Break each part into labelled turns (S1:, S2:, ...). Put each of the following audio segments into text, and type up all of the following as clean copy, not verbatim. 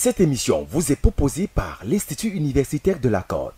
S1: Cette émission vous est proposée par l'Institut universitaire de la Côte.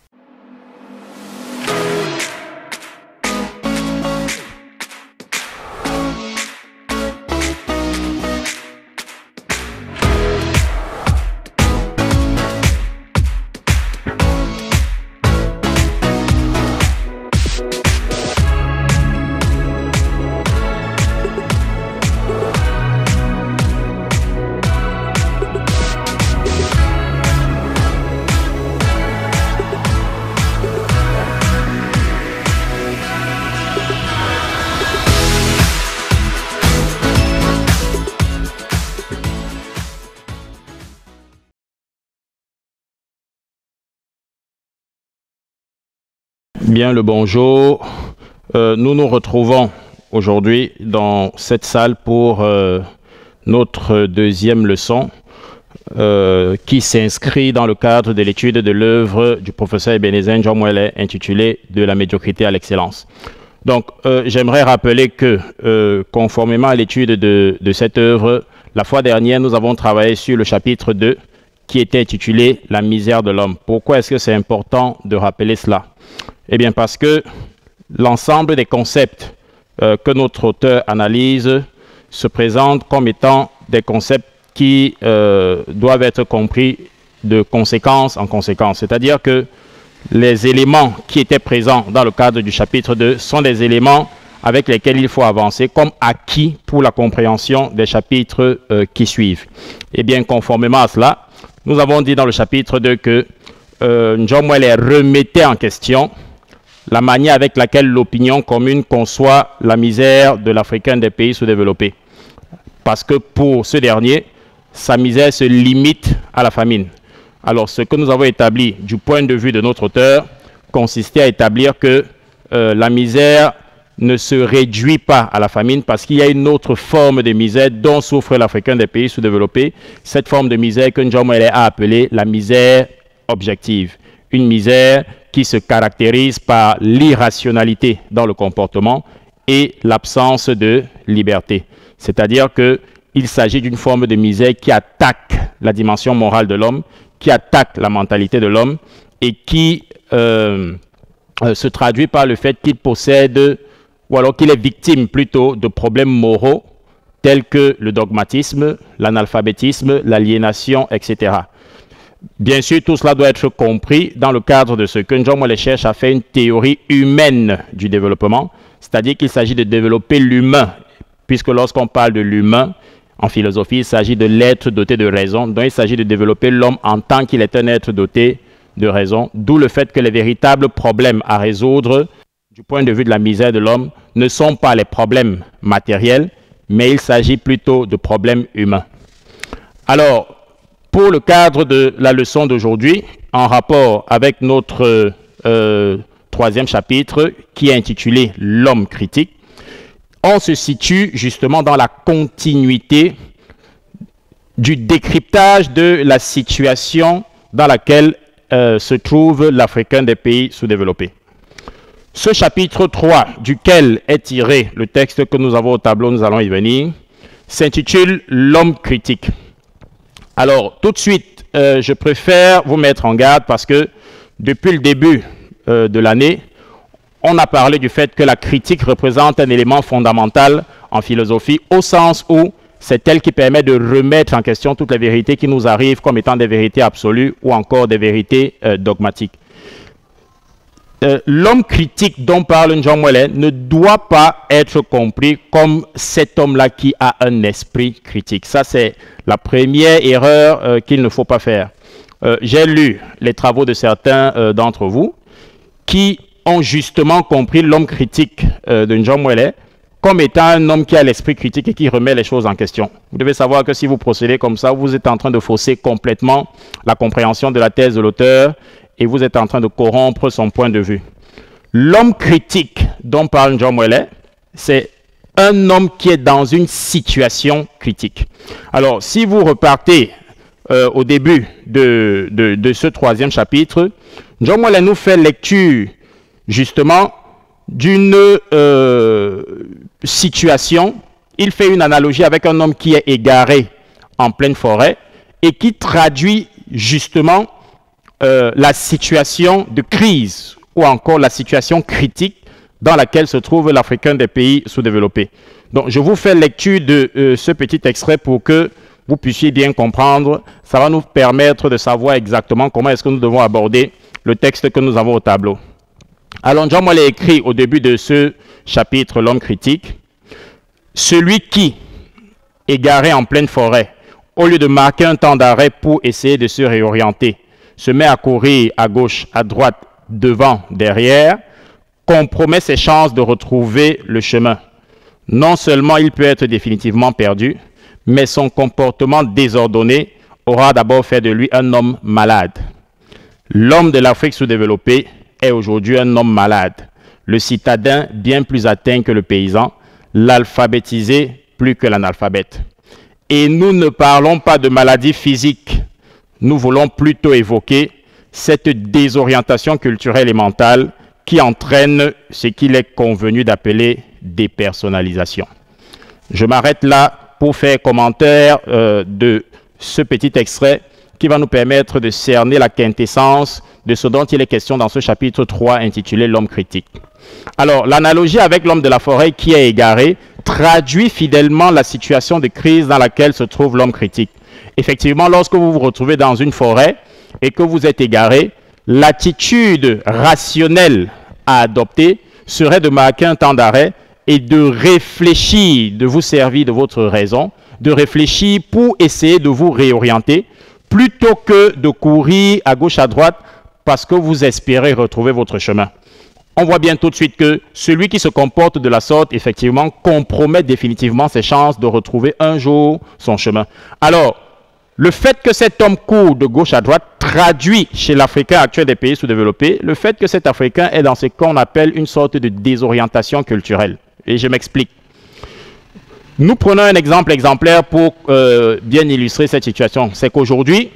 S2: Bien le bonjour, nous nous retrouvons aujourd'hui dans cette salle pour notre deuxième leçon qui s'inscrit dans le cadre de l'étude de l'œuvre du professeur Ebenezer Njomwele intitulée « De la médiocrité à l'excellence ». Donc j'aimerais rappeler que conformément à l'étude de cette œuvre, la fois dernière nous avons travaillé sur le chapitre 2 qui était intitulé « La misère de l'homme ». Pourquoi est-ce que c'est important de rappeler cela ? Eh bien parce que l'ensemble des concepts que notre auteur analyse se présentent comme étant des concepts qui doivent être compris de conséquence en conséquence. C'est-à-dire que les éléments qui étaient présents dans le cadre du chapitre 2 sont des éléments avec lesquels il faut avancer comme acquis pour la compréhension des chapitres qui suivent. Eh bien, conformément à cela, nous avons dit dans le chapitre 2 que Njomwele remettait en question la manière avec laquelle l'opinion commune conçoit la misère de l'Africain des pays sous-développés. Parce que pour ce dernier, sa misère se limite à la famine. Alors ce que nous avons établi du point de vue de notre auteur consistait à établir que la misère ne se réduit pas à la famine parce qu'il y a une autre forme de misère dont souffre l'Africain des pays sous-développés. Cette forme de misère que Njomwele a appelée la misère objective. Une misère qui se caractérise par l'irrationalité dans le comportement et l'absence de liberté. C'est-à-dire qu'il s'agit d'une forme de misère qui attaque la dimension morale de l'homme, qui attaque la mentalité de l'homme et qui se traduit par le fait qu'il possède, ou alors qu'il est victime plutôt de problèmes moraux tels que le dogmatisme, l'analphabétisme, l'aliénation, etc. Bien sûr, tout cela doit être compris dans le cadre de ce que Njomwele cherche à faire une théorie humaine du développement, c'est-à-dire qu'il s'agit de développer l'humain, puisque lorsqu'on parle de l'humain, en philosophie, il s'agit de l'être doté de raison, donc il s'agit de développer l'homme en tant qu'il est un être doté de raison, d'où le fait que les véritables problèmes à résoudre du point de vue de la misère de l'homme ne sont pas les problèmes matériels, mais il s'agit plutôt de problèmes humains. Alors, pour le cadre de la leçon d'aujourd'hui, en rapport avec notre troisième chapitre qui est intitulé « L'homme critique », on se situe justement dans la continuité du décryptage de la situation dans laquelle se trouve l'Africain des pays sous-développés. Ce chapitre 3, duquel est tiré le texte que nous avons au tableau, nous allons y venir, s'intitule « L'homme critique ». Alors, tout de suite, je préfère vous mettre en garde parce que depuis le début de l'année, on a parlé du fait que la critique représente un élément fondamental en philosophie au sens où c'est elle qui permet de remettre en question toutes les vérités qui nous arrivent comme étant des vérités absolues ou encore des vérités dogmatiques. L'homme critique dont parle Njomwele ne doit pas être compris comme cet homme-là qui a un esprit critique. Ça, c'est la première erreur qu'il ne faut pas faire. J'ai lu les travaux de certains d'entre vous qui ont justement compris l'homme critique de Njomwele comme étant un homme qui a l'esprit critique et qui remet les choses en question. Vous devez savoir que si vous procédez comme ça, vous êtes en train de fausser complètement la compréhension de la thèse de l'auteur et vous êtes en train de corrompre son point de vue. L'homme critique dont parle Njomwele, c'est un homme qui est dans une situation critique. Alors, si vous repartez au début de ce troisième chapitre, Njomwele nous fait lecture justement d'une situation. Il fait une analogie avec un homme qui est égaré en pleine forêt et qui traduit justement la situation de crise ou encore la situation critique dans laquelle se trouve l'Africain des pays sous-développés. Donc, je vous fais lecture de ce petit extrait pour que vous puissiez bien comprendre. Ça va nous permettre de savoir exactement comment est-ce que nous devons aborder le texte que nous avons au tableau. Alors, John Moelle écrit au début de ce chapitre, l'homme critique, « Celui qui, égaré en pleine forêt, au lieu de marquer un temps d'arrêt pour essayer de se réorienter, se met à courir à gauche, à droite, devant, derrière, compromet ses chances de retrouver le chemin. Non seulement il peut être définitivement perdu, mais son comportement désordonné aura d'abord fait de lui un homme malade. L'homme de l'Afrique sous-développée est aujourd'hui un homme malade, le citadin bien plus atteint que le paysan, l'alphabétisé plus que l'analphabète. Et nous ne parlons pas de maladie physique. Nous voulons plutôt évoquer cette désorientation culturelle et mentale qui entraîne ce qu'il est convenu d'appeler dépersonnalisation. Je m'arrête là pour faire commentaire de ce petit extrait qui va nous permettre de cerner la quintessence de ce dont il est question dans ce chapitre 3 intitulé « L'homme critique ». Alors, l'analogie avec l'homme de la forêt qui est égaré traduit fidèlement la situation de crise dans laquelle se trouve l'homme critique. Effectivement, lorsque vous vous retrouvez dans une forêt et que vous êtes égaré, l'attitude rationnelle à adopter serait de marquer un temps d'arrêt et de réfléchir, de vous servir de votre raison, de réfléchir pour essayer de vous réorienter, plutôt que de courir à gauche, à droite, parce que vous espérez retrouver votre chemin. On voit bien tout de suite que celui qui se comporte de la sorte, effectivement, compromet définitivement ses chances de retrouver un jour son chemin. Alors, le fait que cet homme court de gauche à droite traduit chez l'Africain actuel des pays sous-développés le fait que cet Africain est dans ce qu'on appelle une sorte de désorientation culturelle. Et je m'explique. Nous prenons un exemple exemplaire pour bien illustrer cette situation. C'est qu'aujourd'hui,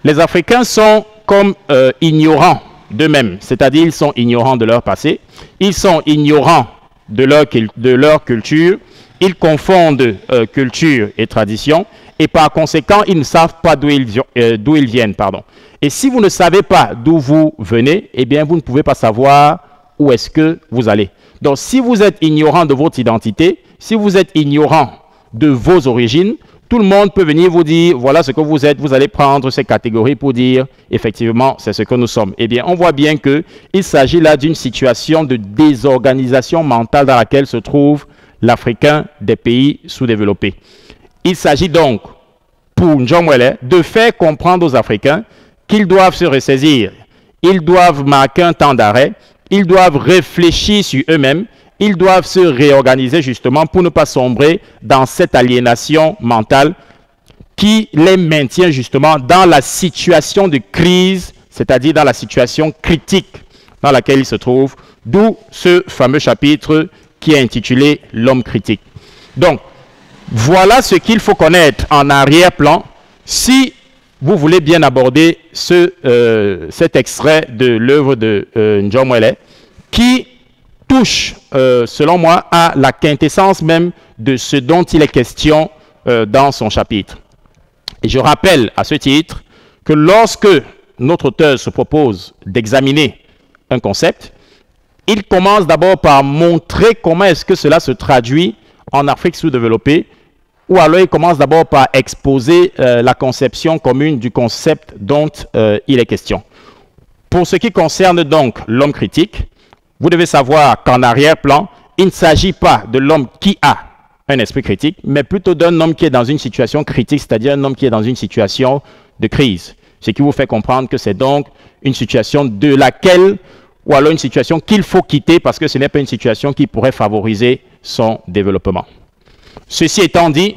S2: les Africains sont comme ignorants d'eux-mêmes, c'est-à-dire ils sont ignorants de leur passé, ils sont ignorants de leur culture, ils confondent culture et tradition, et par conséquent, ils ne savent pas d'où ils viennent. Et si vous ne savez pas d'où vous venez, eh bien, vous ne pouvez pas savoir où est-ce que vous allez. Donc, si vous êtes ignorant de votre identité, si vous êtes ignorant de vos origines, tout le monde peut venir vous dire, voilà ce que vous êtes, vous allez prendre ces catégories pour dire, effectivement, c'est ce que nous sommes. Eh bien, on voit bien qu'il s'agit là d'une situation de désorganisation mentale dans laquelle se trouve l'Africain des pays sous-développés. Il s'agit donc, pour John Moelle, de faire comprendre aux Africains qu'ils doivent se ressaisir, ils doivent marquer un temps d'arrêt, ils doivent réfléchir sur eux-mêmes, ils doivent se réorganiser justement pour ne pas sombrer dans cette aliénation mentale qui les maintient justement dans la situation de crise, c'est-à-dire dans la situation critique dans laquelle ils se trouvent, d'où ce fameux chapitre qui est intitulé « L'homme critique ». Donc, voilà ce qu'il faut connaître en arrière-plan si vous voulez bien aborder cet extrait de l'œuvre de John Moelle qui touche, selon moi, à la quintessence même de ce dont il est question dans son chapitre. Et je rappelle à ce titre que lorsque notre auteur se propose d'examiner un concept, il commence d'abord par montrer comment est-ce que cela se traduit en Afrique sous-développée, ou alors il commence d'abord par exposer la conception commune du concept dont il est question. Pour ce qui concerne donc l'homme critique, vous devez savoir qu'en arrière-plan, il ne s'agit pas de l'homme qui a un esprit critique, mais plutôt d'un homme qui est dans une situation critique, c'est-à-dire un homme qui est dans une situation de crise. Ce qui vous fait comprendre que c'est donc une situation de laquelle, ou alors une situation qu'il faut quitter parce que ce n'est pas une situation qui pourrait favoriser son développement. Ceci étant dit,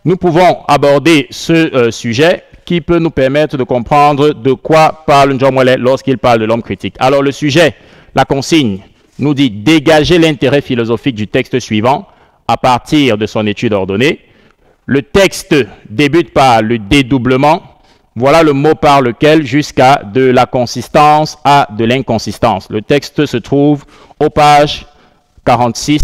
S2: nous pouvons aborder ce sujet qui peut nous permettre de comprendre de quoi parle John Moelle lorsqu'il parle de l'homme critique. Alors le sujet, la consigne, nous dit dégager l'intérêt philosophique du texte suivant à partir de son étude ordonnée. Le texte débute par le dédoublement. Voilà le mot par lequel jusqu'à de la consistance à de l'inconsistance. Le texte se trouve aux pages 46.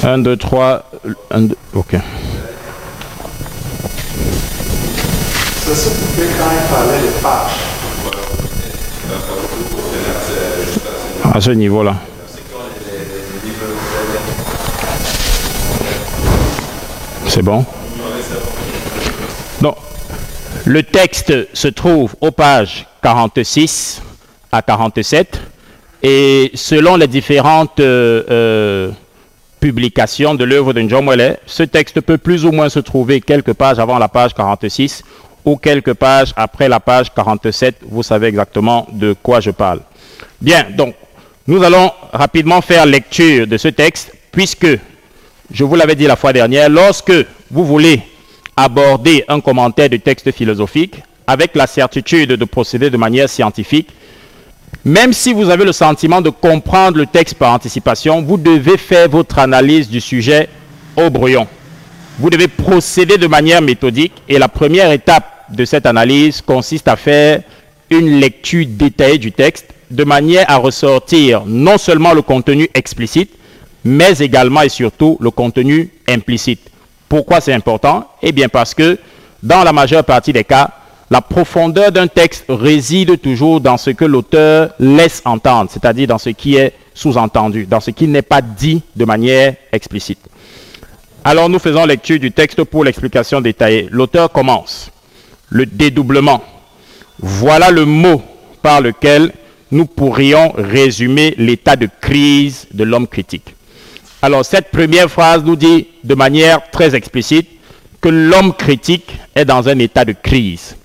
S2: Un, deux, trois, un, deux, ok.
S3: Ça se pouvait quand il parlait de pages.
S2: À ce niveau-là. C'est bon? Donc, le texte se trouve aux pages 46 à 47 et selon les différentes publication de l'œuvre de Njomwele, ce texte peut plus ou moins se trouver quelques pages avant la page 46 ou quelques pages après la page 47. Vous savez exactement de quoi je parle. Bien, donc, nous allons rapidement faire lecture de ce texte, puisque, je vous l'avais dit la fois dernière, lorsque vous voulez aborder un commentaire de texte philosophique, avec la certitude de procéder de manière scientifique, même si vous avez le sentiment de comprendre le texte par anticipation, vous devez faire votre analyse du sujet au brouillon. Vous devez procéder de manière méthodique et la première étape de cette analyse consiste à faire une lecture détaillée du texte de manière à ressortir non seulement le contenu explicite, mais également et surtout le contenu implicite. Pourquoi c'est important? Eh bien parce que dans la majeure partie des cas, la profondeur d'un texte réside toujours dans ce que l'auteur laisse entendre, c'est-à-dire dans ce qui est sous-entendu, dans ce qui n'est pas dit de manière explicite. Alors nous faisons lecture du texte pour l'explication détaillée. L'auteur commence. Le dédoublement. Voilà le mot par lequel nous pourrions résumer l'état de crise de l'homme critique. Alors cette première phrase nous dit de manière très explicite que l'homme critique est dans un état de crise.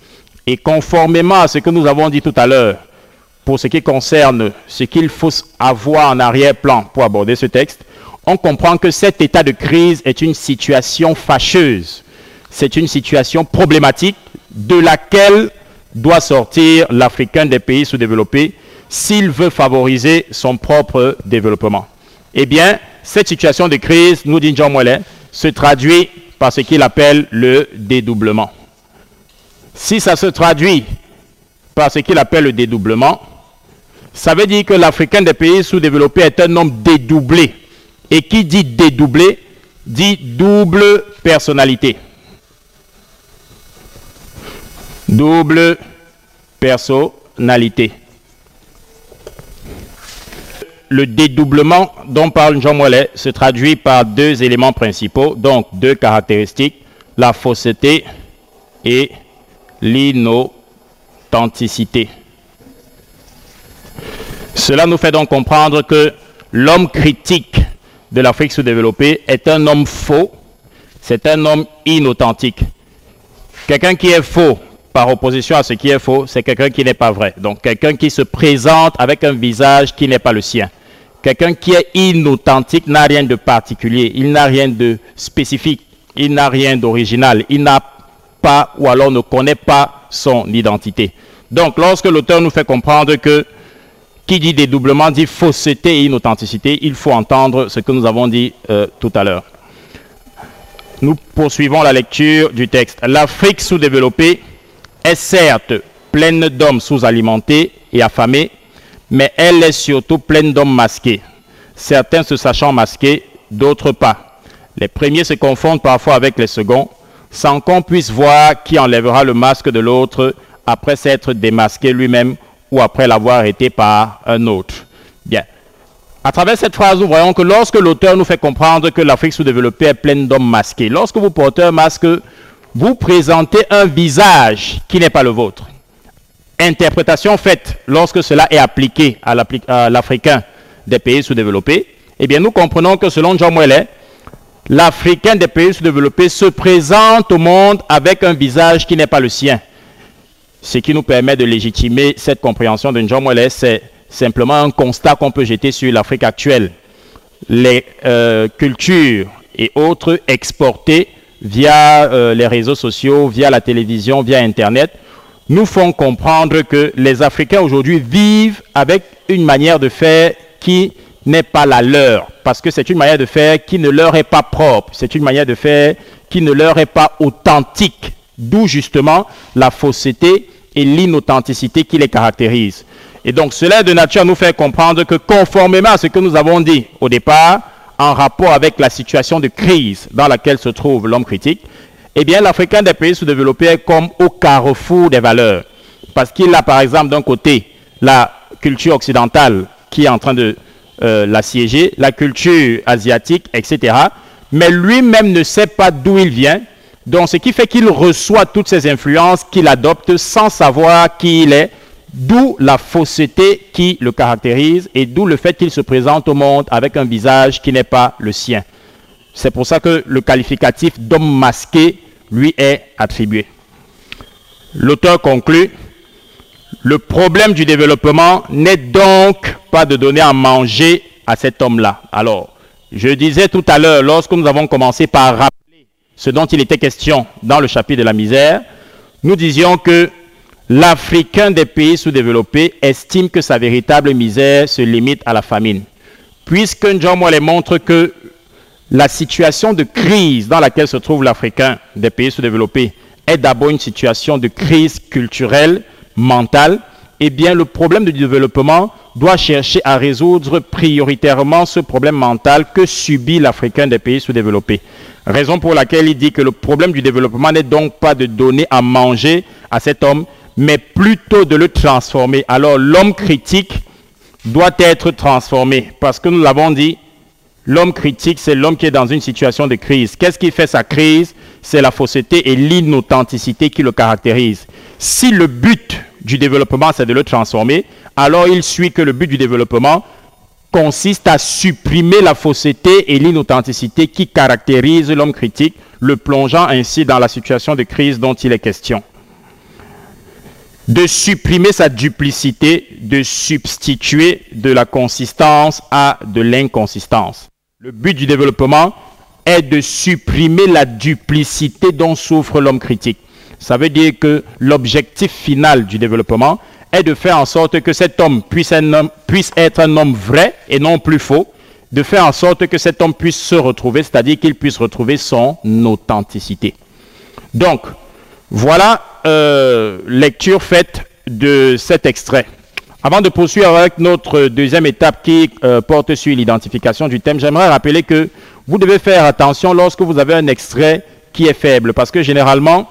S2: Et conformément à ce que nous avons dit tout à l'heure, pour ce qui concerne ce qu'il faut avoir en arrière-plan pour aborder ce texte, on comprend que cet état de crise est une situation fâcheuse. C'est une situation problématique de laquelle doit sortir l'Africain des pays sous-développés s'il veut favoriser son propre développement. Eh bien, cette situation de crise, nous dit Njomwele, se traduit par ce qu'il appelle le dédoublement. Si ça se traduit par ce qu'il appelle le dédoublement, ça veut dire que l'Africain des pays sous-développés est un homme dédoublé. Et qui dit dédoublé, dit double personnalité. Double personnalité. Le dédoublement dont parle Njomwele se traduit par deux éléments principaux, donc deux caractéristiques, la fausseté et l'inauthenticité. Cela nous fait donc comprendre que l'homme critique de l'Afrique sous-développée est un homme faux, c'est un homme inauthentique. Quelqu'un qui est faux par opposition à ce qui est faux, c'est quelqu'un qui n'est pas vrai. Donc quelqu'un qui se présente avec un visage qui n'est pas le sien. Quelqu'un qui est inauthentique n'a rien de particulier, il n'a rien de spécifique, il n'a rien d'original, il n'a pas ou alors ne connaît pas son identité. Donc lorsque l'auteur nous fait comprendre que qui dit dédoublement dit fausseté et inauthenticité, il faut entendre ce que nous avons dit tout à l'heure. Nous poursuivons la lecture du texte. L'Afrique sous-développée est certes pleine d'hommes sous-alimentés et affamés, mais elle est surtout pleine d'hommes masqués. Certains se sachant masqués, d'autres pas. Les premiers se confondent parfois avec les seconds, sans qu'on puisse voir qui enlèvera le masque de l'autre après s'être démasqué lui-même ou après l'avoir été par un autre. Bien. À travers cette phrase, nous voyons que lorsque l'auteur nous fait comprendre que l'Afrique sous-développée est pleine d'hommes masqués, lorsque vous portez un masque, vous présentez un visage qui n'est pas le vôtre. Interprétation faite lorsque cela est appliqué à l'Africain des pays sous-développés, eh bien nous comprenons que selon Njomwele, l'Africain des pays sous-développés se présente au monde avec un visage qui n'est pas le sien. Ce qui nous permet de légitimer cette compréhension de Njomwele, c'est simplement un constat qu'on peut jeter sur l'Afrique actuelle. Les cultures et autres exportées via les réseaux sociaux, via la télévision, via Internet, nous font comprendre que les Africains aujourd'hui vivent avec une manière de faire qui n'est pas la leur, parce que c'est une manière de faire qui ne leur est pas propre, c'est une manière de faire qui ne leur est pas authentique, d'où justement la fausseté et l'inauthenticité qui les caractérisent. Et donc cela est de nature à nous faire comprendre que conformément à ce que nous avons dit au départ, en rapport avec la situation de crise dans laquelle se trouve l'homme critique, eh bien l'Africain des pays sous-développés est comme au carrefour des valeurs. Parce qu'il a par exemple d'un côté la culture occidentale qui est en train de l'assiéger, la culture asiatique, etc. Mais lui-même ne sait pas d'où il vient. Donc ce qui fait qu'il reçoit toutes ces influences qu'il adopte sans savoir qui il est, d'où la fausseté qui le caractérise et d'où le fait qu'il se présente au monde avec un visage qui n'est pas le sien. C'est pour ça que le qualificatif d'homme masqué lui est attribué. L'auteur conclut: le problème du développement n'est donc pas de donner à manger à cet homme-là. Alors, je disais tout à l'heure, lorsque nous avons commencé par rappeler ce dont il était question dans le chapitre de la misère, nous disions que l'Africain des pays sous-développés estime que sa véritable misère se limite à la famine. Puisque Njomwale montre que la situation de crise dans laquelle se trouve l'Africain des pays sous-développés est d'abord une situation de crise culturelle, mentale, eh bien le problème du développement doit chercher à résoudre prioritairement ce problème mental que subit l'Africain des pays sous-développés. Raison pour laquelle il dit que le problème du développement n'est donc pas de donner à manger à cet homme, mais plutôt de le transformer. Alors l'homme critique doit être transformé, parce que nous l'avons dit, l'homme critique, c'est l'homme qui est dans une situation de crise. Qu'est-ce qui fait sa crise? C'est la fausseté et l'inauthenticité qui le caractérise. Si le but du développement, c'est de le transformer, alors il suit que le but du développement consiste à supprimer la fausseté et l'inauthenticité qui caractérisent l'homme critique, le plongeant ainsi dans la situation de crise dont il est question. De supprimer sa duplicité, de substituer de la consistance à de l'inconsistance. Le but du développement est de supprimer la duplicité dont souffre l'homme critique. Ça veut dire que l'objectif final du développement est de faire en sorte que cet homme puisse être un homme vrai et non plus faux, de faire en sorte que cet homme puisse se retrouver, c'est-à-dire qu'il puisse retrouver son authenticité. Donc, voilà lecture faite de cet extrait. Avant de poursuivre avec notre deuxième étape qui porte sur l'identification du thème, j'aimerais rappeler que vous devez faire attention lorsque vous avez un extrait qui est faible, parce que généralement,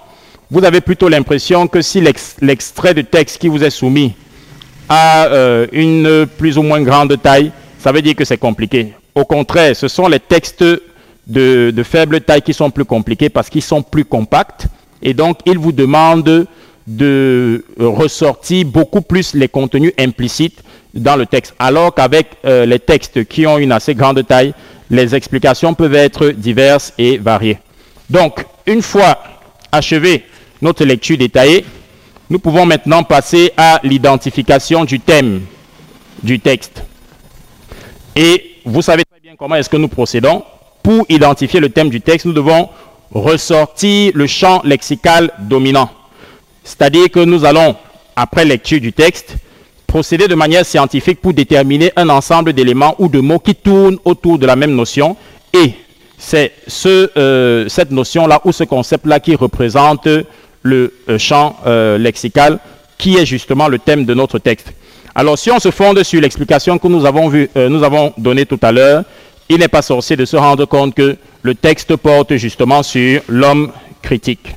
S2: vous avez plutôt l'impression que si l'extrait de texte qui vous est soumis a une plus ou moins grande taille, ça veut dire que c'est compliqué. Au contraire, ce sont les textes de faible taille qui sont plus compliqués parce qu'ils sont plus compacts. Et donc, il vous demande de ressortir beaucoup plus les contenus implicites dans le texte. Alors qu'avec les textes qui ont une assez grande taille, les explications peuvent être diverses et variées. Donc, une fois achevé notre lecture détaillée, nous pouvons maintenant passer à l'identification du thème du texte. Et vous savez très bien comment est-ce que nous procédons. Pour identifier le thème du texte, nous devons ressortir le champ lexical dominant. C'est-à-dire que nous allons, après lecture du texte, procéder de manière scientifique pour déterminer un ensemble d'éléments ou de mots qui tournent autour de la même notion. Et c'est cette notion-là ou ce concept-là qui représente le champ lexical qui est justement le thème de notre texte. Alors si on se fonde sur l'explication que nous avons donnée tout à l'heure, il n'est pas sorcier de se rendre compte que le texte porte justement sur l'homme critique.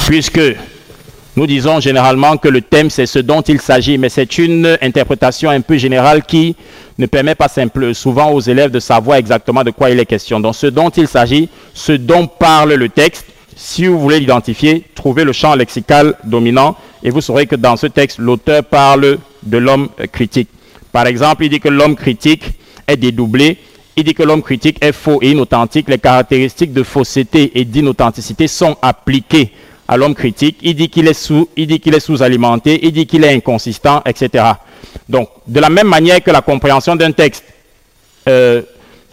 S2: Puisque nous disons généralement que le thème c'est ce dont il s'agit, mais c'est une interprétation un peu générale qui ne permet pas souvent aux élèves de savoir exactement de quoi il est question. Donc ce dont il s'agit, ce dont parle le texte, si vous voulez l'identifier, trouvez le champ lexical dominant et vous saurez que dans ce texte, l'auteur parle de l'homme critique. Par exemple, il dit que l'homme critique est dédoublé, il dit que l'homme critique est faux et inauthentique. Les caractéristiques de fausseté et d'inauthenticité sont appliquées à l'homme critique. Il dit qu'il est sous-alimenté, il dit qu'il est inconsistant, etc. Donc, de la même manière que la compréhension d'un texte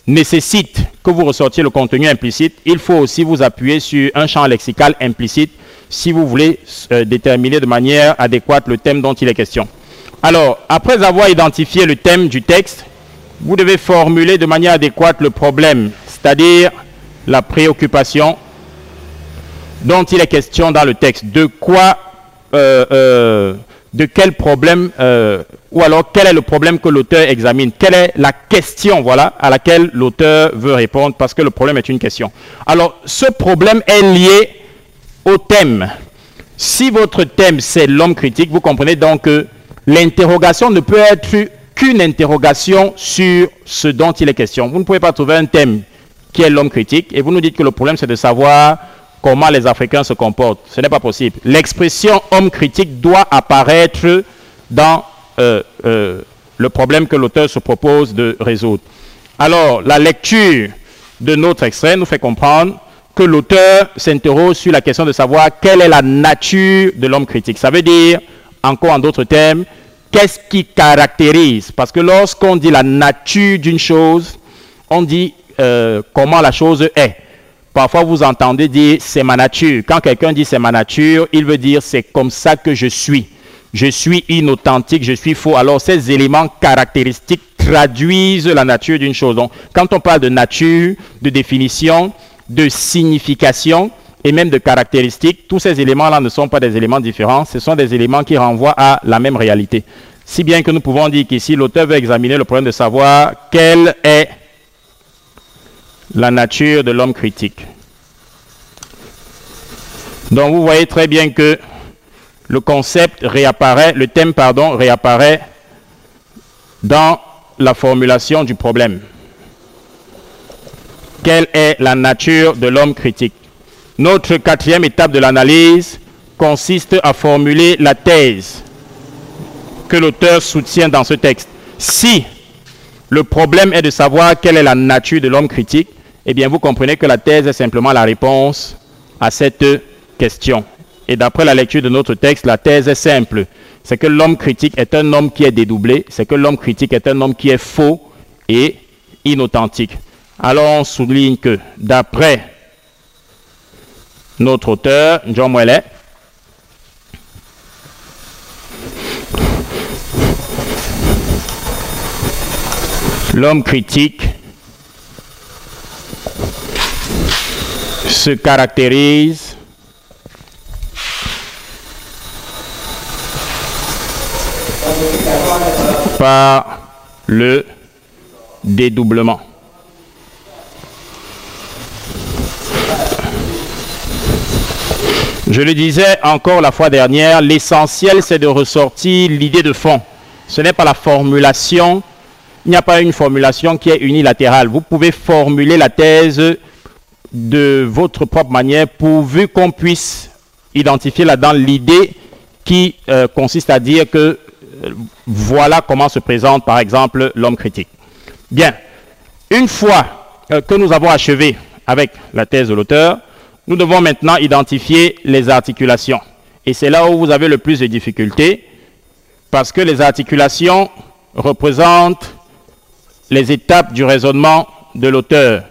S2: nécessite que vous ressortiez le contenu implicite, il faut aussi vous appuyer sur un champ lexical implicite si vous voulez déterminer de manière adéquate le thème dont il est question. Alors, après avoir identifié le thème du texte, vous devez formuler de manière adéquate le problème, c'est-à-dire la préoccupation dont il est question dans le texte. De quel problème, ou alors quel est le problème que l'auteur examine? Quelle est la question, voilà, à laquelle l'auteur veut répondre, parce que le problème est une question. Alors, ce problème est lié au thème. Si votre thème, c'est l'homme critique, vous comprenez donc que l'interrogation ne peut être qu'une interrogation sur ce dont il est question. Vous ne pouvez pas trouver un thème qui est l'homme critique et vous nous dites que le problème, c'est de savoir comment les Africains se comportent. Ce n'est pas possible. L'expression homme critique doit apparaître dans le problème que l'auteur se propose de résoudre. Alors, la lecture de notre extrait nous fait comprendre que l'auteur s'interroge sur la question de savoir quelle est la nature de l'homme critique. Ça veut dire, encore en d'autres termes, qu'est-ce qui caractérise? Parce que lorsqu'on dit la nature d'une chose, on dit comment la chose est. Parfois, vous entendez dire « c'est ma nature ». Quand quelqu'un dit « c'est ma nature », il veut dire « c'est comme ça que je suis ». Je suis inauthentique, je suis faux. Alors, ces éléments caractéristiques traduisent la nature d'une chose. Donc, quand on parle de nature, de définition, de signification et même de caractéristiques, tous ces éléments-là ne sont pas des éléments différents. Ce sont des éléments qui renvoient à la même réalité. Si bien que nous pouvons dire qu'ici, l'auteur veut examiner le problème de savoir quelle est la nature de l'homme critique. Donc vous voyez très bien que le concept réapparaît, le thème, pardon, réapparaît dans la formulation du problème. Quelle est la nature de l'homme critique? Notre quatrième étape de l'analyse consiste à formuler la thèse que l'auteur soutient dans ce texte. Si le problème est de savoir quelle est la nature de l'homme critique, eh bien, vous comprenez que la thèse est simplement la réponse à cette question. Et d'après la lecture de notre texte, la thèse est simple. C'est que l'homme critique est un homme qui est dédoublé. C'est que l'homme critique est un homme qui est faux et inauthentique. Alors, on souligne que d'après notre auteur, John Mwele, l'homme critique se caractérise par le dédoublement. Je le disais encore la fois dernière, l'essentiel c'est de ressortir l'idée de fond. Ce n'est pas la formulation, il n'y a pas une formulation qui est unilatérale. Vous pouvez formuler la thèse de votre propre manière pourvu qu'on puisse identifier là-dedans l'idée qui consiste à dire que voilà comment se présente par exemple l'homme critique. Bien, une fois que nous avons achevé avec la thèse de l'auteur, nous devons maintenant identifier les articulations. Et c'est là où vous avez le plus de difficultés parce que les articulations représentent les étapes du raisonnement de l'auteur.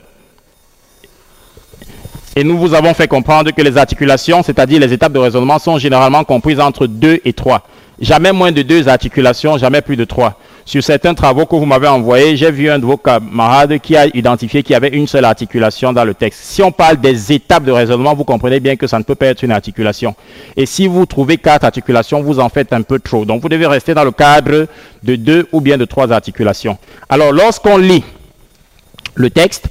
S2: Et nous vous avons fait comprendre que les articulations, c'est-à-dire les étapes de raisonnement, sont généralement comprises entre 2 et 3. Jamais moins de 2 articulations, jamais plus de 3. Sur certains travaux que vous m'avez envoyés, j'ai vu un de vos camarades qui a identifié qu'il y avait une seule articulation dans le texte. Si on parle des étapes de raisonnement, vous comprenez bien que ça ne peut pas être une articulation. Et si vous trouvez 4 articulations, vous en faites un peu trop. Donc vous devez rester dans le cadre de 2 ou bien de 3 articulations. Alors lorsqu'on lit le texte,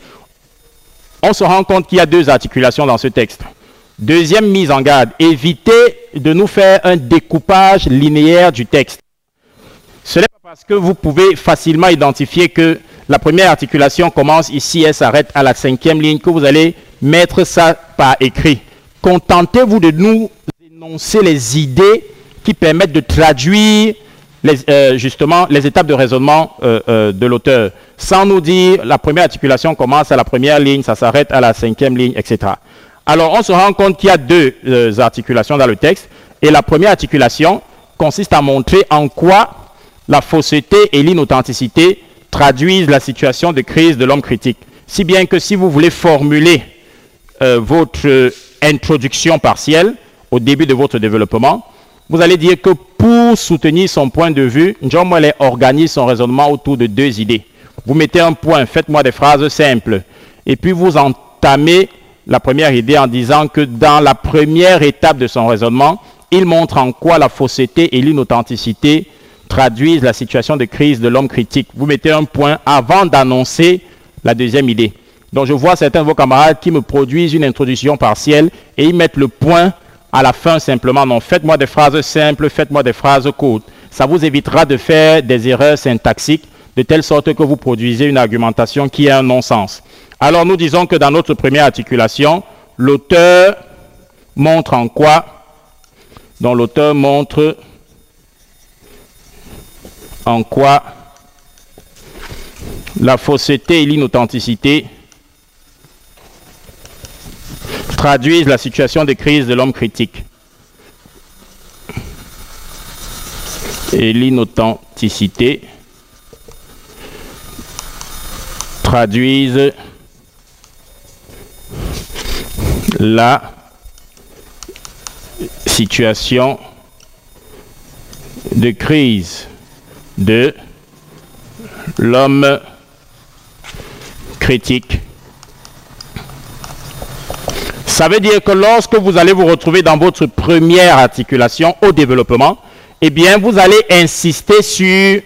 S2: on se rend compte qu'il y a 2 articulations dans ce texte. Deuxième mise en garde, évitez de nous faire un découpage linéaire du texte. Ce n'est pas parce que vous pouvez facilement identifier que la première articulation commence ici et s'arrête à la 5e ligne que vous allez mettre ça par écrit. Contentez-vous de nous énoncer les idées qui permettent de traduire justement les étapes de raisonnement de l'auteur, sans nous dire la première articulation commence à la première ligne, ça s'arrête à la 5e ligne, etc. Alors on se rend compte qu'il y a 2 articulations dans le texte, et la première articulation consiste à montrer en quoi la fausseté et l'inauthenticité traduisent la situation de crise de l'homme critique. Si bien que si vous voulez formuler votre introduction partielle au début de votre développement, vous allez dire que pour soutenir son point de vue, John Moeller organise son raisonnement autour de deux idées. Vous mettez un point, faites-moi des phrases simples. Et puis vous entamez la première idée en disant que dans la première étape de son raisonnement, il montre en quoi la fausseté et l'inauthenticité traduisent la situation de crise de l'homme critique. Vous mettez un point avant d'annoncer la deuxième idée. Donc je vois certains de vos camarades qui me produisent une introduction partielle et ils mettent le point à la fin simplement. Non, faites-moi des phrases simples, faites-moi des phrases courtes. Ça vous évitera de faire des erreurs syntaxiques de telle sorte que vous produisez une argumentation qui a un non-sens. Alors nous disons que dans notre première articulation, l'auteur montre en quoi? Donc l'auteur montre en quoi la fausseté et l'inauthenticité traduisent la situation de crise de l'homme critique. Et l'inauthenticité traduisent la situation de crise de l'homme critique. Ça veut dire que lorsque vous allez vous retrouver dans votre première articulation au développement, eh bien, vous allez insister sur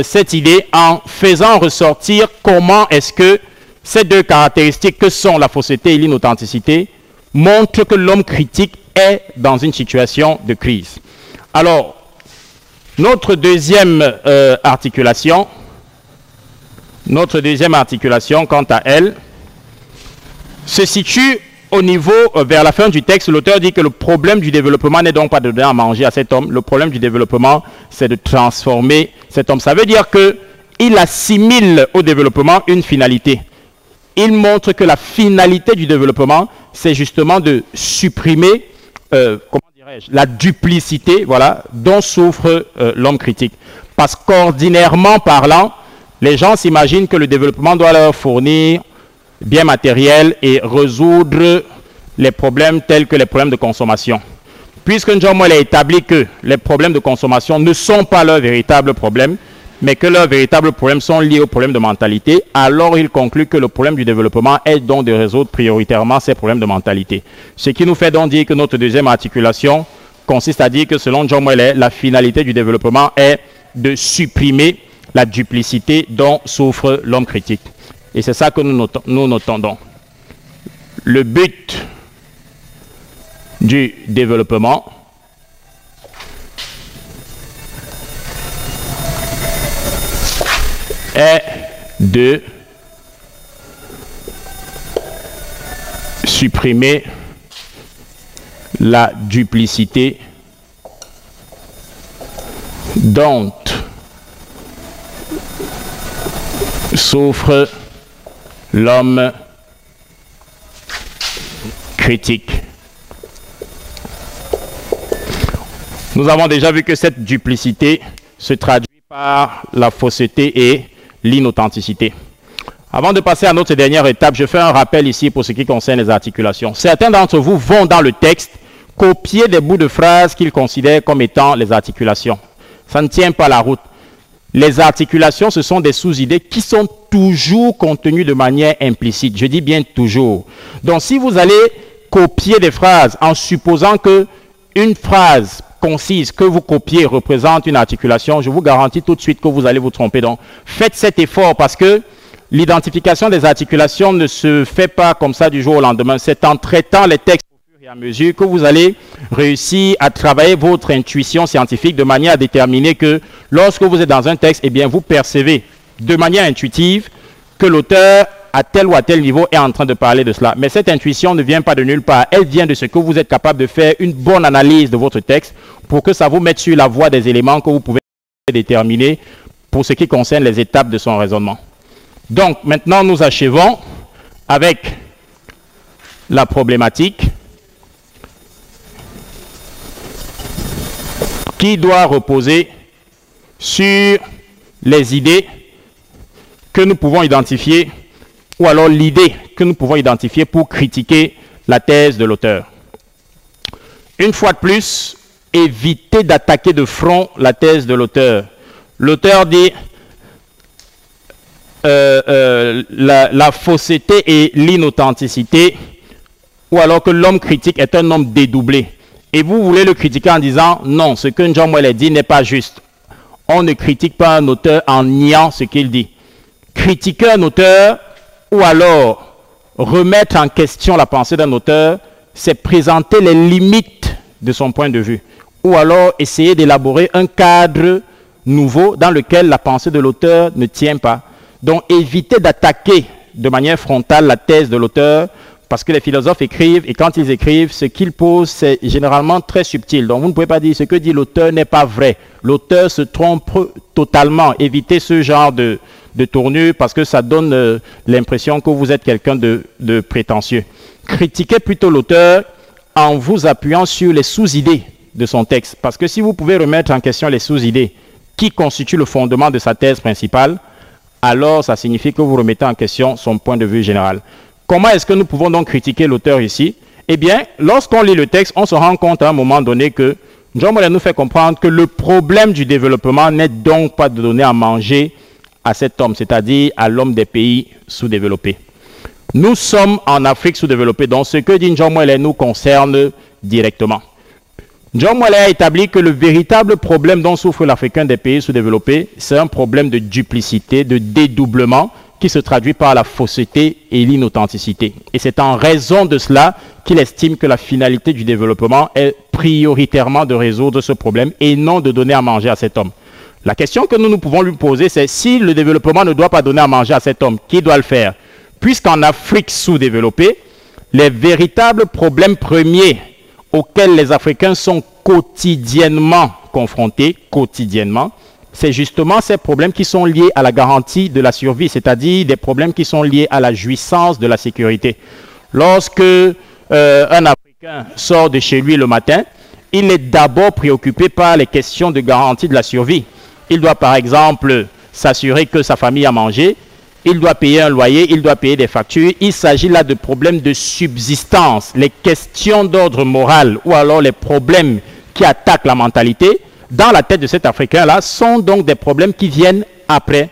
S2: cette idée en faisant ressortir comment est-ce que ces deux caractéristiques que sont la fausseté et l'inauthenticité montrent que l'homme critique est dans une situation de crise. Alors, notre deuxième articulation, quant à elle, se situe au niveau, vers la fin du texte. L'auteur dit que le problème du développement n'est donc pas de donner à manger à cet homme. Le problème du développement, c'est de transformer cet homme. Ça veut dire qu'il assimile au développement une finalité. Il montre que la finalité du développement, c'est justement de supprimer, la duplicité, voilà, dont souffre l'homme critique. Parce qu'ordinairement parlant, les gens s'imaginent que le développement doit leur fournir bien matériel et résoudre les problèmes tels que les problèmes de consommation. Puisque John Moeller a établi que les problèmes de consommation ne sont pas leurs véritables problèmes, mais que leurs véritables problèmes sont liés aux problèmes de mentalité, alors il conclut que le problème du développement est donc de résoudre prioritairement ces problèmes de mentalité. Ce qui nous fait donc dire que notre deuxième articulation consiste à dire que selon John Moeller, la finalité du développement est de supprimer la duplicité dont souffre l'homme critique. Et c'est ça que nous notons donc. Le but du développement est de supprimer la duplicité dont souffre l'homme critique. Nous avons déjà vu que cette duplicité se traduit par la fausseté et l'inauthenticité. Avant de passer à notre dernière étape, je fais un rappel ici pour ce qui concerne les articulations. Certains d'entre vous vont dans le texte copier des bouts de phrases qu'ils considèrent comme étant les articulations. Ça ne tient pas la route. Les articulations, ce sont des sous-idées qui sont toujours contenues de manière implicite. Je dis bien toujours. Donc, si vous allez copier des phrases en supposant que une phrase concise que vous copiez représente une articulation, je vous garantis tout de suite que vous allez vous tromper. Donc, faites cet effort parce que l'identification des articulations ne se fait pas comme ça du jour au lendemain. C'est en traitant les textes au fur et à mesure que vous allez réussir à travailler votre intuition scientifique de manière à déterminer que lorsque vous êtes dans un texte, eh bien, vous percevez de manière intuitive que l'auteur à tel ou à tel niveau est en train de parler de cela. Mais cette intuition ne vient pas de nulle part. Elle vient de ce que vous êtes capable de faire une bonne analyse de votre texte pour que ça vous mette sur la voie des éléments que vous pouvez déterminer pour ce qui concerne les étapes de son raisonnement. Donc, maintenant, nous achevons avec la problématique qui doit reposer sur les idées que nous pouvons identifier ou alors l'idée que nous pouvons identifier pour critiquer la thèse de l'auteur. Une fois de plus, évitez d'attaquer de front la thèse de l'auteur. L'auteur dit la fausseté et l'inauthenticité, ou alors que l'homme critique est un homme dédoublé. Et vous voulez le critiquer en disant non, ce que Njomwele dit n'est pas juste. On ne critique pas un auteur en niant ce qu'il dit. Critiquer un auteur ou alors remettre en question la pensée d'un auteur, c'est présenter les limites de son point de vue. Ou alors essayer d'élaborer un cadre nouveau dans lequel la pensée de l'auteur ne tient pas. Donc évitez d'attaquer de manière frontale la thèse de l'auteur, parce que les philosophes écrivent, et quand ils écrivent, ce qu'ils posent, c'est généralement très subtil. Donc vous ne pouvez pas dire ce que dit l'auteur n'est pas vrai. L'auteur se trompe totalement. Évitez ce genre de tournure, parce que ça donne l'impression que vous êtes quelqu'un de prétentieux. Critiquez plutôt l'auteur en vous appuyant sur les sous-idées de son texte. Parce que si vous pouvez remettre en question les sous-idées qui constituent le fondement de sa thèse principale, alors ça signifie que vous remettez en question son point de vue général. Comment est-ce que nous pouvons donc critiquer l'auteur ici? Eh bien, lorsqu'on lit le texte, on se rend compte à un moment donné que Njomwele nous fait comprendre que le problème du développement n'est donc pas de donner à manger à cet homme, c'est-à-dire à l'homme des pays sous-développés. Nous sommes en Afrique sous-développée, donc ce que dit Njomwele nous concerne directement. Njomwele a établi que le véritable problème dont souffre l'Africain des pays sous-développés, c'est un problème de duplicité, de dédoublement, qui se traduit par la fausseté et l'inauthenticité. Et c'est en raison de cela qu'il estime que la finalité du développement est prioritairement de résoudre ce problème et non de donner à manger à cet homme. La question que nous pouvons lui poser, c'est si le développement ne doit pas donner à manger à cet homme, qui doit le faire? Puisqu'en Afrique sous-développée, les véritables problèmes premiers auxquels les Africains sont quotidiennement confrontés, c'est justement ces problèmes qui sont liés à la garantie de la survie, c'est-à-dire des problèmes qui sont liés à la jouissance de la sécurité. Lorsque un Africain sort de chez lui le matin, il est d'abord préoccupé par les questions de garantie de la survie. Il doit par exemple s'assurer que sa famille a mangé, il doit payer un loyer, il doit payer des factures. Il s'agit là de problèmes de subsistance. Les questions d'ordre moral ou alors les problèmes qui attaquent la mentalité dans la tête de cet Africain-là sont donc des problèmes qui viennent après.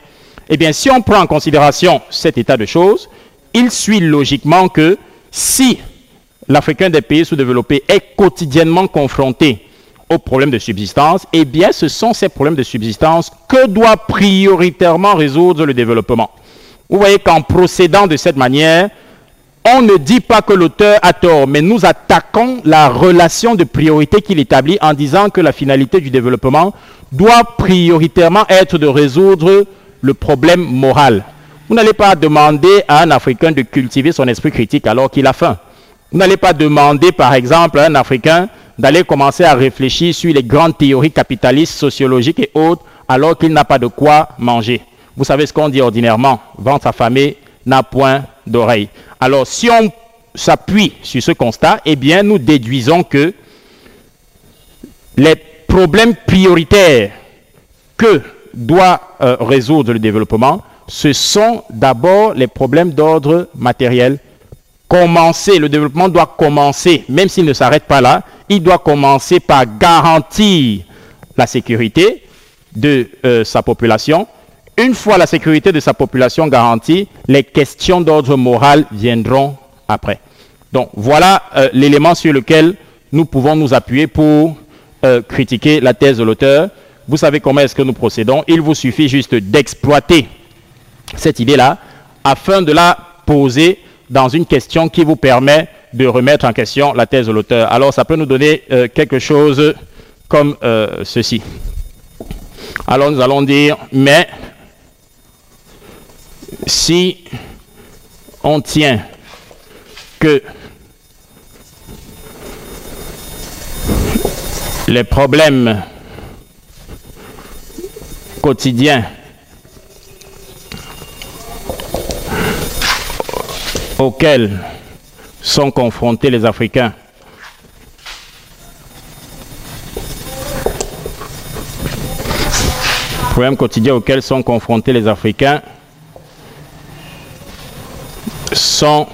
S2: Eh bien, si on prend en considération cet état de choses, il suit logiquement que si l'Africain des pays sous-développés est quotidiennement confronté aux problèmes de subsistance, eh bien, ce sont ces problèmes de subsistance que doit prioritairement résoudre le développement. Vous voyez qu'en procédant de cette manière, on ne dit pas que l'auteur a tort, mais nous attaquons la relation de priorité qu'il établit en disant que la finalité du développement doit prioritairement être de résoudre le problème moral. Vous n'allez pas demander à un Africain de cultiver son esprit critique alors qu'il a faim. Vous n'allez pas demander, par exemple, à un Africain d'aller commencer à réfléchir sur les grandes théories capitalistes, sociologiques et autres alors qu'il n'a pas de quoi manger. Vous savez ce qu'on dit ordinairement, ventre affamé n'a point d'oreille. Alors, si on s'appuie sur ce constat, eh bien, nous déduisons que les problèmes prioritaires que doit résoudre le développement, ce sont d'abord les problèmes d'ordre matériel. Le développement doit commencer, même s'il ne s'arrête pas là, il doit commencer par garantir la sécurité de sa population. Une fois la sécurité de sa population garantie, les questions d'ordre moral viendront après. Donc voilà l'élément sur lequel nous pouvons nous appuyer pour critiquer la thèse de l'auteur. Vous savez comment est-ce que nous procédons. Il vous suffit juste d'exploiter cette idée-là afin de la poser dans une question qui vous permet de remettre en question la thèse de l'auteur. Alors ça peut nous donner quelque chose comme ceci. Alors nous allons dire, mais si on tient que les problèmes quotidiens auxquels sont confrontés les Africains sont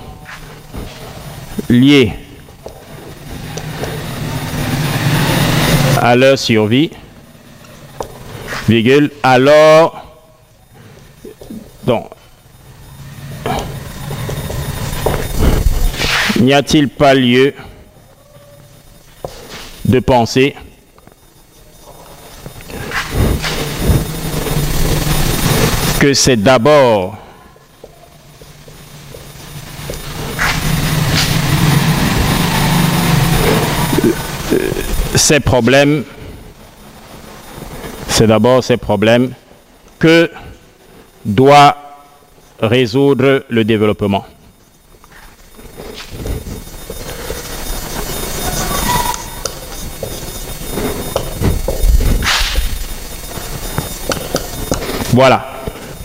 S2: liés à leur survie, virgule, alors, donc, n'y a-t-il pas lieu de penser que c'est d'abord ces problèmes, que doit résoudre le développement. Voilà.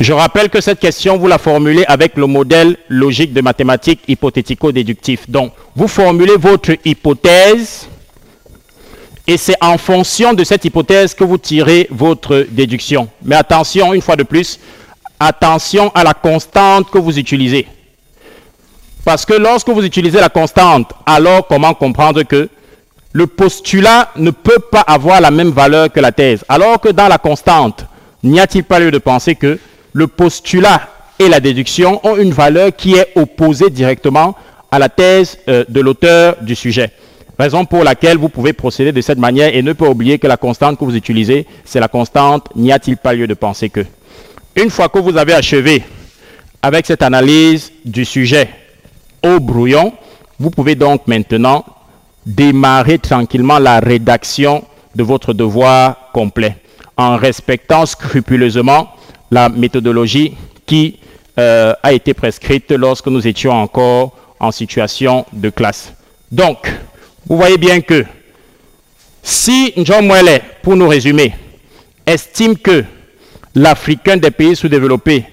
S2: Je rappelle que cette question, vous la formulez avec le modèle logique de mathématiques hypothético-déductif. Donc, vous formulez votre hypothèse et c'est en fonction de cette hypothèse que vous tirez votre déduction. Mais attention, une fois de plus, attention à la constante que vous utilisez. Parce que lorsque vous utilisez la constante, alors comment comprendre que le postulat ne peut pas avoir la même valeur que la thèse? Alors que dans la constante, n'y a-t-il pas lieu de penser que le postulat et la déduction ont une valeur qui est opposée directement à la thèse de l'auteur du sujet? Raison pour laquelle vous pouvez procéder de cette manière et ne pas oublier que la constante que vous utilisez, c'est la constante « n'y a-t-il pas lieu de penser que ». Une fois que vous avez achevé avec cette analyse du sujet au brouillon, vous pouvez donc maintenant démarrer tranquillement la rédaction de votre devoir complet en respectant scrupuleusement la méthodologie qui a été prescrite lorsque nous étions encore en situation de classe. Donc, vous voyez bien que si John Mwele, pour nous résumer, estime que l'Africain des pays sous-développés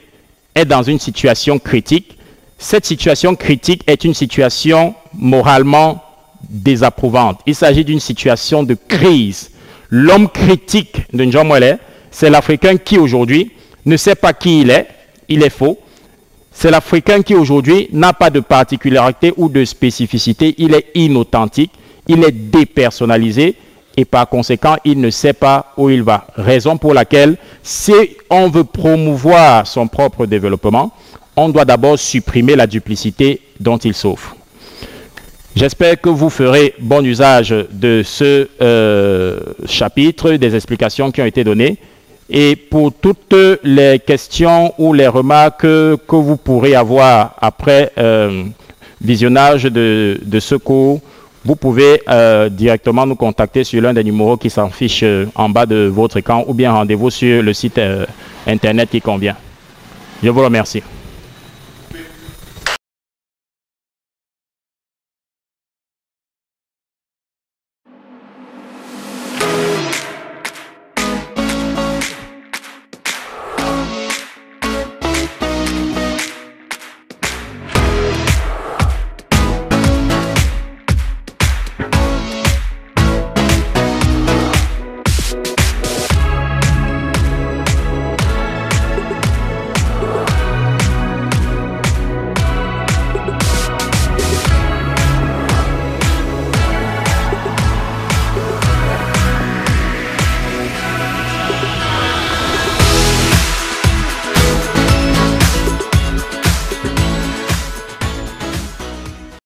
S2: est dans une situation critique, cette situation critique est une situation moralement désapprouvante. Il s'agit d'une situation de crise. L'homme critique de John Mwele, c'est l'Africain qui aujourd'hui ne sait pas qui il est faux. C'est l'Africain qui aujourd'hui n'a pas de particularité ou de spécificité, il est inauthentique, il est dépersonnalisé et par conséquent, il ne sait pas où il va. Raison pour laquelle, si on veut promouvoir son propre développement, on doit d'abord supprimer la duplicité dont il souffre. J'espère que vous ferez bon usage de ce chapitre, des explications qui ont été données. Et pour toutes les questions ou les remarques que vous pourrez avoir après visionnage de ce cours, vous pouvez directement nous contacter sur l'un des numéros qui s'affiche en bas de votre écran ou bien rendez-vous sur le site internet qui convient. Je vous remercie.